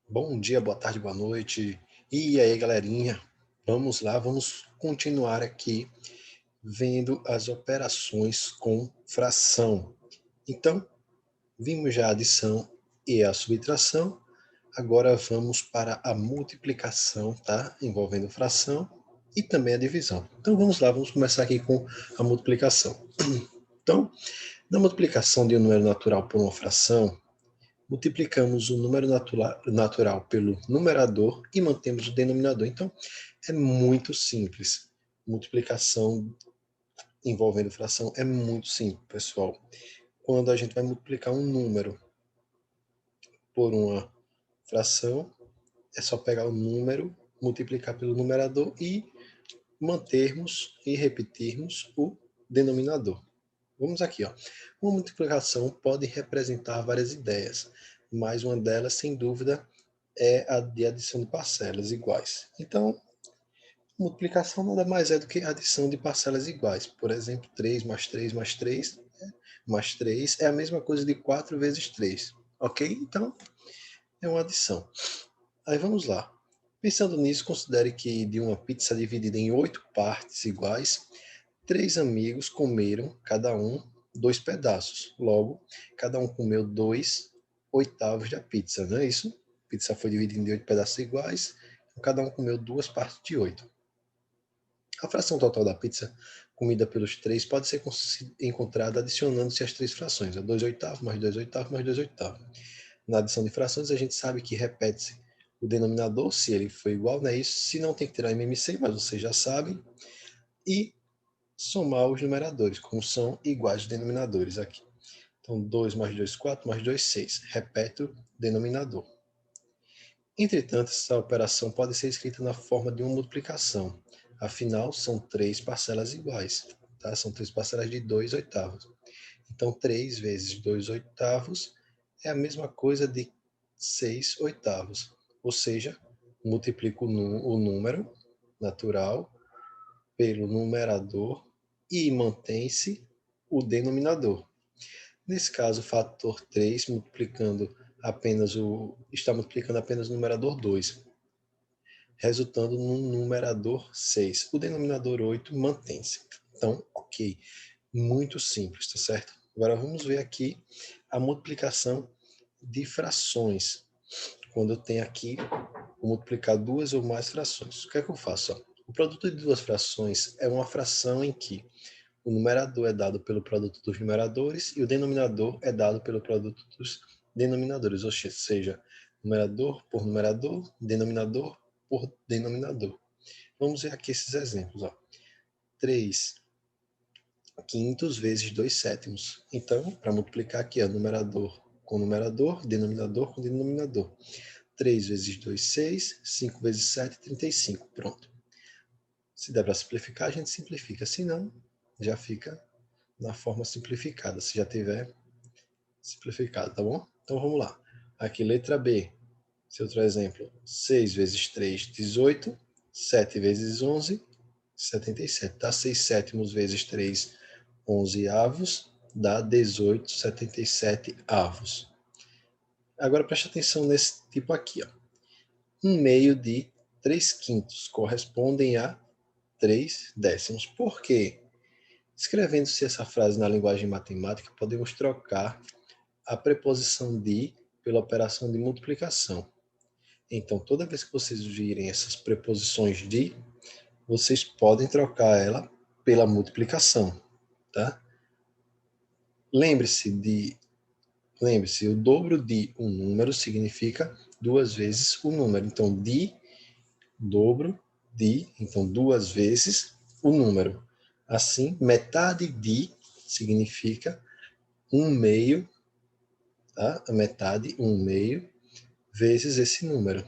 Bom dia, boa tarde, boa noite. E aí, galerinha? Vamos lá, vamos continuar aqui vendo as operações com fração. Então, vimos já a adição e a subtração. Agora vamos para a multiplicação, tá? Envolvendo fração e também a divisão. Então, vamos lá, vamos começar aqui com a multiplicação. Então, na multiplicação de um número natural por uma fração, multiplicamos o número natural pelo numerador e mantemos o denominador. Então, é muito simples. Multiplicação envolvendo fração é muito simples, pessoal. Quando a gente vai multiplicar um número por uma fração, é só pegar o número, multiplicar pelo numerador e mantermos e repetirmos o denominador. Vamos aqui, ó. Uma multiplicação pode representar várias ideias, mas uma delas, sem dúvida, é a de adição de parcelas iguais. Então, multiplicação nada mais é do que adição de parcelas iguais. Por exemplo, 3 mais 3 mais 3 mais 3 é a mesma coisa de 4 vezes 3. Ok? Então, é uma adição. Aí vamos lá. Pensando nisso, considere que de uma pizza dividida em 8 partes iguais, 3 amigos comeram, cada um, 2 pedaços. Logo, cada um comeu 2/8 da pizza, não é isso? A pizza foi dividida em 8 pedaços iguais, cada um comeu 2 partes de 8. A fração total da pizza comida pelos três pode ser encontrada adicionando-se as três frações, a 2/8 mais 2/8 mais 2/8. Na adição de frações, a gente sabe que repete-se o denominador, se ele for igual, não é isso? Se não, tem que tirar MMC, mas vocês já sabem. E somar os numeradores, como são iguais os denominadores aqui. Então, 2 mais 2, 4, mais 2, 6. Repete o denominador. Entretanto, essa operação pode ser escrita na forma de uma multiplicação. Afinal, são três parcelas iguais. Tá? São três parcelas de 2/8. Então, 3 vezes 2/8 é a mesma coisa de 6/8. Ou seja, multiplico o número natural pelo numerador e mantém-se o denominador. Nesse caso, o fator 3 está multiplicando apenas o numerador 2, resultando no numerador 6. O denominador 8 mantém-se. Então, ok, muito simples, tá certo? Agora vamos ver aqui a multiplicação de frações. Quando eu tenho aqui, vou multiplicar duas ou mais frações. O que é que eu faço? O produto de duas frações é uma fração em que o numerador é dado pelo produto dos numeradores e o denominador é dado pelo produto dos denominadores, ou seja, numerador por numerador, denominador por denominador. Vamos ver aqui esses exemplos. 3/5 vezes 2/7. Então, para multiplicar aqui, numerador com numerador, denominador com denominador. 3 vezes 2, 6. 5 vezes 7, 35. Pronto. Se der para simplificar, a gente simplifica. Se não, já fica na forma simplificada, se já tiver simplificado, tá bom? Então vamos lá. Aqui, letra B. Esse outro exemplo. 6 vezes 3, 18. 7 vezes 11, 77. Tá? 6 sétimos vezes 3, 11 avos. Dá 18, 77 avos. Agora preste atenção nesse tipo aqui. 1/2 de 3/5 correspondem a 3/10. Por quê? Escrevendo-se essa frase na linguagem matemática, podemos trocar a preposição de pela operação de multiplicação. Então, toda vez que vocês virem essas preposições de, vocês podem trocar ela pela multiplicação, tá? Lembre-se, o dobro de um número significa duas vezes o número. Então, de, dobro de, então duas vezes o número. Assim, metade de significa 1/2, tá? A metade, 1/2, vezes esse número.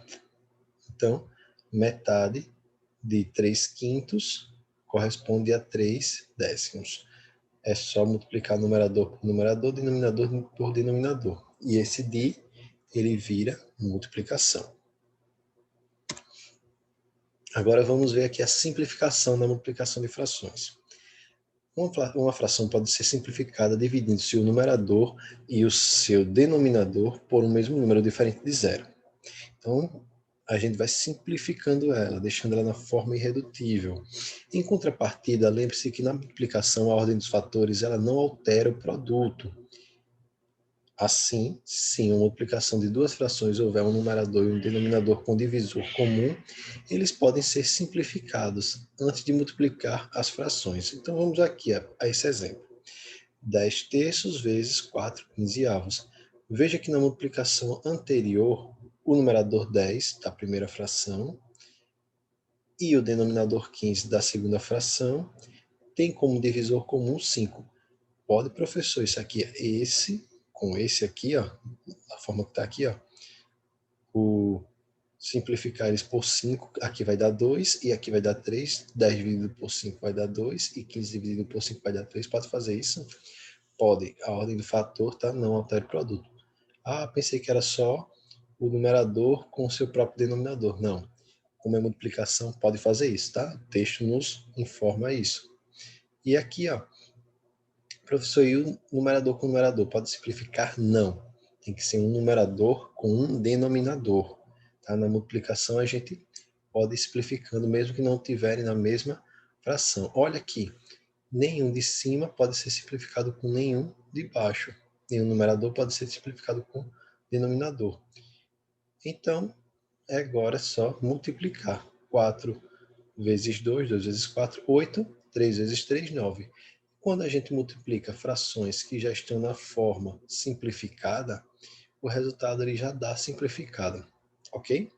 Então, metade de 3/5 corresponde a 3/10. É só multiplicar numerador por numerador, denominador por denominador. E esse de, ele vira multiplicação. Agora vamos ver aqui a simplificação da multiplicação de frações. Uma fração pode ser simplificada dividindo seu numerador e o seu denominador por um mesmo número diferente de zero. Então, a gente vai simplificando ela, deixando ela na forma irredutível. Em contrapartida, lembre-se que na multiplicação a ordem dos fatores ela não altera o produto. Assim, se uma multiplicação de duas frações houver um numerador e um denominador com divisor comum, eles podem ser simplificados antes de multiplicar as frações. Então vamos aqui a esse exemplo. 10 terços vezes 4 quinzeavos. Veja que na multiplicação anterior, o numerador 10 da primeira fração e o denominador 15 da segunda fração tem como divisor comum 5. Pode, professor, isso aqui é esse com esse aqui, ó, a forma que está aqui, ó, o simplificar eles por 5, aqui vai dar 2 e aqui vai dar 3, 10 dividido por 5 vai dar 2 e 15 dividido por 5 vai dar 3. Pode fazer isso? Pode. A ordem do fator, tá? Não altera o produto. Ah, pensei que era só o numerador com o seu próprio denominador. Não. Como é multiplicação, pode fazer isso, tá? O texto nos informa isso. E aqui, ó, professor, e o numerador com numerador? Pode simplificar? Não. Tem que ser um numerador com um denominador. Tá? Na multiplicação, a gente pode ir simplificando, mesmo que não tiverem na mesma fração. Olha aqui, nenhum de cima pode ser simplificado com nenhum de baixo. Nenhum numerador pode ser simplificado com denominador. Então, agora é só multiplicar. 4 vezes 2, 2 vezes 4, 8. 3 vezes 3, 9. Quando a gente multiplica frações que já estão na forma simplificada, o resultado ele já dá simplificado, ok?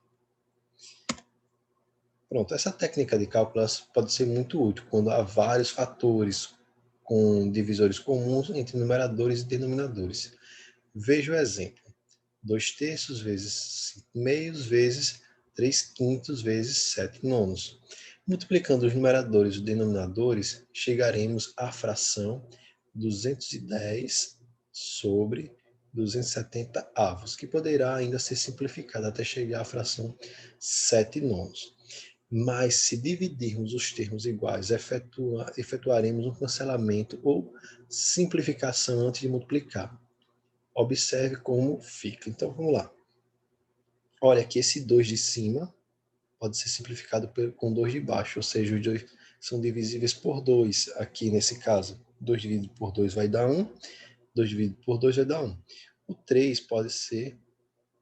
Pronto, essa técnica de cálculo pode ser muito útil quando há vários fatores com divisores comuns entre numeradores e denominadores. Veja o exemplo. 2 terços vezes 5 meios vezes 3 quintos vezes 7 nonos. Multiplicando os numeradores e os denominadores, chegaremos à fração 210 sobre 270 avos, que poderá ainda ser simplificada até chegar à fração 7 nonos. Mas se dividirmos os termos iguais, efetuaremos um cancelamento ou simplificação antes de multiplicar. Observe como fica. Então vamos lá. Olha aqui, esse 2 de cima pode ser simplificado com 2 de baixo, ou seja, os dois são divisíveis por 2 aqui nesse caso. 2 dividido por 2 vai dar 1, 2 dividido por 2 vai dar 1. O 3 pode ser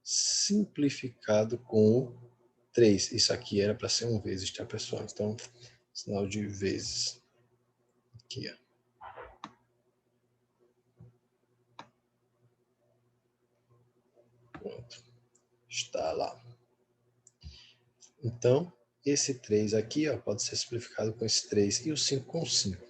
simplificado com o 3. Isso aqui era para ser um vezes, tá, pessoal? Então, sinal de vezes. Aqui, ó. Pronto. Está lá. Então, esse 3 aqui, ó, pode ser simplificado com esse 3 e o 5 com 5.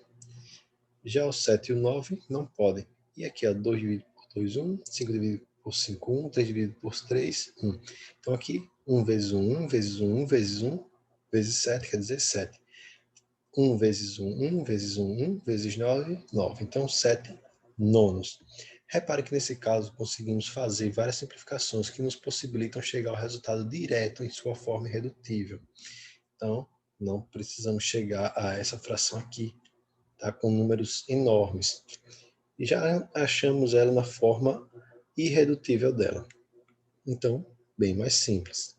Já o 7 e o 9 não podem. E aqui, ó, 2 dividido por 2, 1. 5 dividido por 5, 1. 3 dividido por 3, 1. Então, aqui, 1 vezes 1, 1 vezes 1, 1 vezes 1, vezes 7, quer dizer 7. 1 vezes 1, 1 vezes 1, 1 vezes 9, 9. Então, 7 nonos. Repare que nesse caso conseguimos fazer várias simplificações que nos possibilitam chegar ao resultado direto em sua forma irredutível. Então, não precisamos chegar a essa fração aqui, tá? Com números enormes. E já achamos ela na forma irredutível dela. Então, bem mais simples.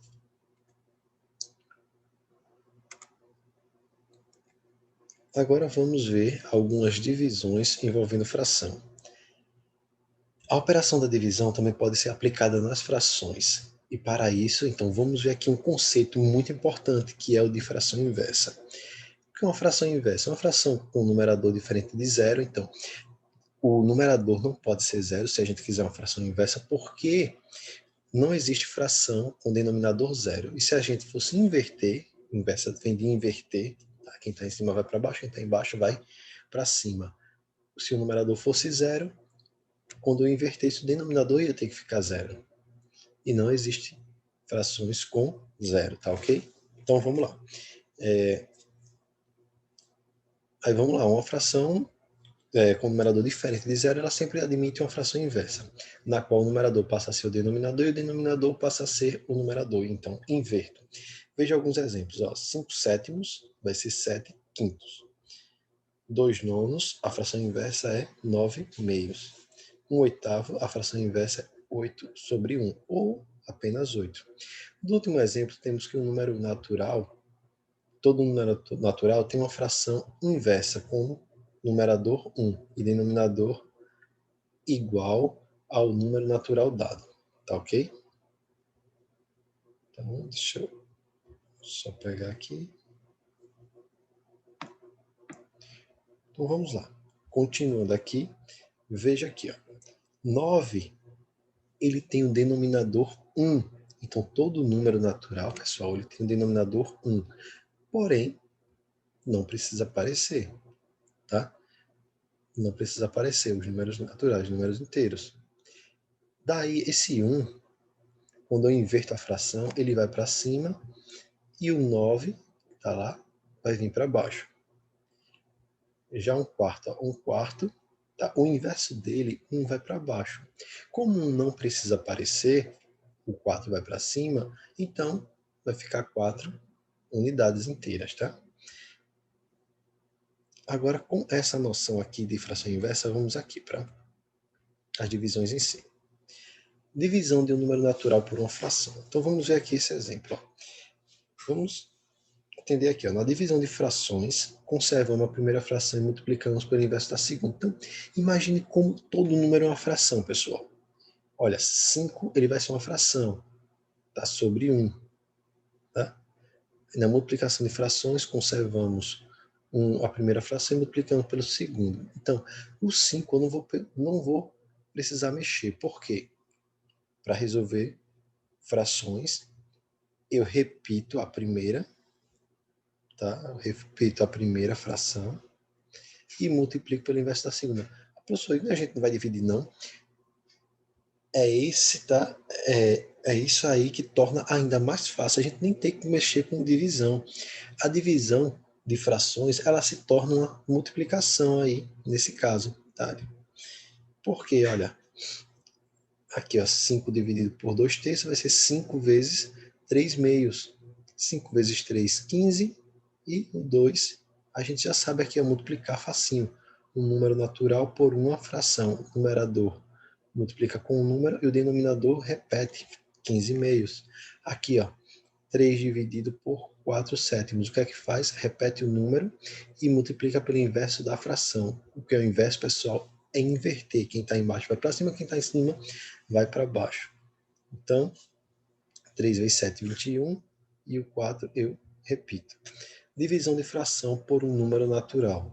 Agora vamos ver algumas divisões envolvendo fração. A operação da divisão também pode ser aplicada nas frações. E para isso, então, vamos ver aqui um conceito muito importante, que é o de fração inversa. O que é uma fração inversa? É uma fração com um numerador diferente de zero. Então, o numerador não pode ser zero se a gente quiser uma fração inversa, porque não existe fração com denominador zero. E se a gente fosse inverter, inversa vem de inverter, tá? Quem está em cima vai para baixo, quem está embaixo vai para cima. Se o numerador fosse zero, quando eu invertesse o denominador ia ter que ficar zero. E não existe frações com zero, tá ok? Então vamos lá. Aí vamos lá, uma fração com numerador diferente de zero, ela sempre admite uma fração inversa, na qual o numerador passa a ser o denominador e o denominador passa a ser o numerador. Então, inverto. Veja alguns exemplos. 5 sétimos vai ser 7 quintos. 2 nonos, a fração inversa é 9 meios. 1 oitavo, a fração inversa é 8 sobre 1. Ou apenas 8. No último exemplo, temos que o número natural, todo número natural tem uma fração inversa, como numerador 1 e denominador igual ao número natural dado. Tá ok? Então, deixa eu só pegar aqui. Então, vamos lá. Continuando aqui, veja aqui, ó. 9, ele tem um denominador 1. Então, todo número natural, pessoal, ele tem um denominador 1. Porém, não precisa aparecer, tá? Não precisa aparecer os números naturais, os números inteiros. Daí, esse 1, quando eu inverto a fração, ele vai para cima e o 9, tá lá, vai vir para baixo. Já um quarto, tá? O inverso dele, 1 vai para baixo. Como 1 não precisa aparecer, o 4 vai para cima, então vai ficar 4 unidades inteiras, tá? Agora, com essa noção aqui de fração inversa, vamos aqui para as divisões em si. Divisão de um número natural por uma fração. Então, vamos ver aqui esse exemplo. Ó. Vamos entender aqui. Ó. Na divisão de frações, conservamos a primeira fração e multiplicamos pelo inverso da segunda. Então, imagine como todo número é uma fração, pessoal. Olha, 5 ele vai ser uma fração, tá? Sobre 1. Tá? Na multiplicação de frações, conservamos a primeira fração e multiplicamos pelo segundo. Então, o 5 eu não vou precisar mexer. Por quê? Para resolver frações, eu repito a primeira, tá? Eu repito a primeira fração e multiplico pelo inverso da segunda. Professor, a gente não vai dividir, não. É esse, tá? É isso aí que torna ainda mais fácil. A gente nem tem que mexer com divisão. A divisão de frações, ela se torna uma multiplicação aí, nesse caso, tá? Porque, olha, aqui, ó, 5 dividido por 2 terços vai ser 5 vezes 3 meios. 5 vezes 3, 15. E o 2, a gente já sabe aqui, multiplicar facinho. Um número natural por uma fração. O numerador multiplica com o número e o denominador repete, 15 meios. Aqui, ó, 3 dividido por 4 sétimos. O que é que faz? Repete o número e multiplica pelo inverso da fração. O que é o inverso, pessoal? É inverter. Quem está embaixo vai para cima, quem está em cima vai para baixo. Então, 3 vezes 7, 21. E o 4 eu repito. Divisão de fração por um número natural.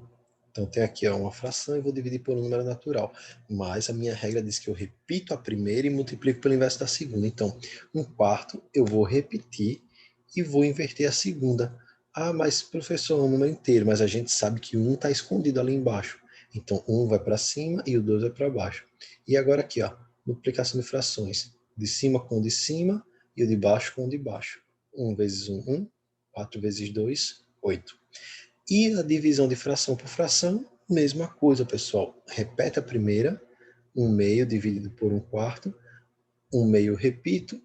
Então, tem aqui uma fração e vou dividir por um número natural. Mas a minha regra diz que eu repito a primeira e multiplico pelo inverso da segunda. Então, 1/4 eu vou repetir e vou inverter a segunda. Ah, mas professor, é um número inteiro, mas a gente sabe que o 1 está escondido ali embaixo. Então, 1 vai para cima e o 2 vai para baixo. E agora aqui, ó, multiplicação de frações. De cima com o de cima e o de baixo com o de baixo. 1 vezes 1, 1. 4 vezes 2, 8. E a divisão de fração por fração, mesma coisa, pessoal. Repete a primeira, 1 meio dividido por 1/4. 1 meio repito,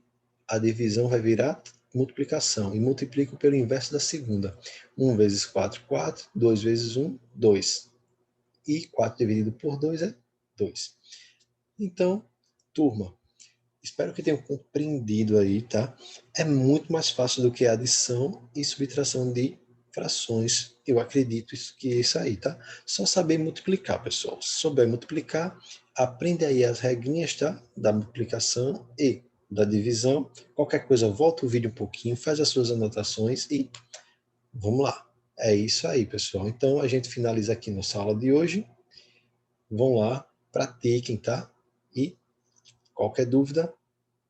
a divisão vai virar multiplicação. E multiplico pelo inverso da segunda. 1 vezes 4, 4. 2 vezes 1, 2. E 4 dividido por 2 é 2. Então, turma, espero que tenham compreendido aí, tá? É muito mais fácil do que a adição e subtração de frações. Eu acredito que é isso aí, tá? Só saber multiplicar, pessoal. Se souber multiplicar, aprende aí as regrinhas, tá? Da multiplicação e da divisão. Qualquer coisa, volta o vídeo um pouquinho, faz as suas anotações e vamos lá. É isso aí, pessoal. Então, a gente finaliza aqui nossa aula de hoje. Vão lá, pratiquem, tá? E qualquer dúvida,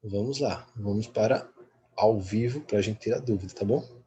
vamos lá, vamos para ao vivo para a gente tirar dúvida, tá bom?